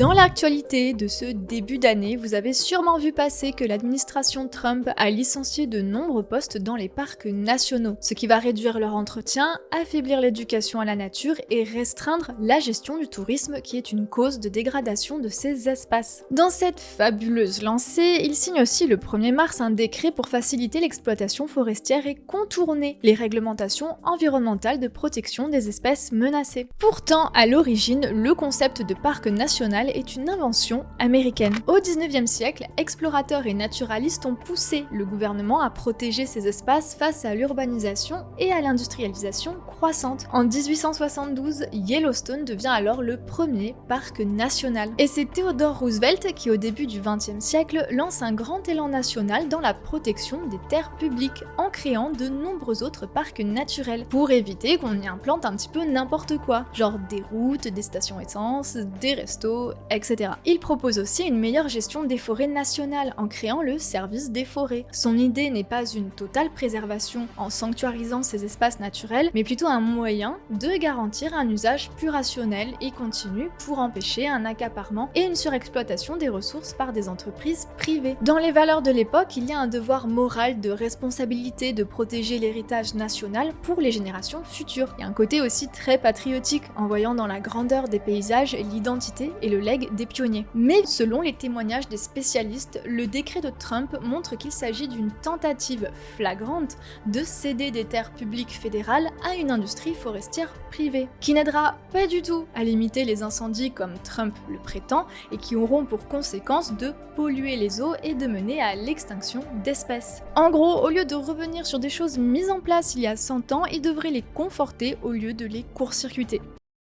Dans l'actualité de ce début d'année, vous avez sûrement vu passer que l'administration Trump a licencié de nombreux postes dans les parcs nationaux, ce qui va réduire leur entretien, affaiblir l'éducation à la nature et restreindre la gestion du tourisme qui est une cause de dégradation de ces espaces. Dans cette fabuleuse lancée, il signe aussi le 1er mars un décret pour faciliter l'exploitation forestière et contourner les réglementations environnementales de protection des espèces menacées. Pourtant, à l'origine, le concept de parc national est une invention américaine. Au 19e siècle, explorateurs et naturalistes ont poussé le gouvernement à protéger ces espaces face à l'urbanisation et à l'industrialisation croissante. En 1872, Yellowstone devient alors le premier parc national. Et c'est Theodore Roosevelt qui, au début du 20e siècle, lance un grand élan national dans la protection des terres publiques en créant de nombreux autres parcs naturels pour éviter qu'on y implante un petit peu n'importe quoi, genre des routes, des stations essence, des restos, etc. Il propose aussi une meilleure gestion des forêts nationales en créant le service des forêts. Son idée n'est pas une totale préservation en sanctuarisant ces espaces naturels, mais plutôt un moyen de garantir un usage plus rationnel et continu pour empêcher un accaparement et une surexploitation des ressources par des entreprises privées. Dans les valeurs de l'époque, il y a un devoir moral de responsabilité de protéger l'héritage national pour les générations futures. Il y a un côté aussi très patriotique en voyant dans la grandeur des paysages l'identité et le legs des pionniers. Mais selon les témoignages des spécialistes, le décret de Trump montre qu'il s'agit d'une tentative flagrante de céder des terres publiques fédérales à une industrie forestière privée, qui n'aidera pas du tout à limiter les incendies comme Trump le prétend et qui auront pour conséquence de polluer les eaux et de mener à l'extinction d'espèces. En gros, au lieu de revenir sur des choses mises en place il y a 100 ans, il devrait les conforter au lieu de les court-circuiter.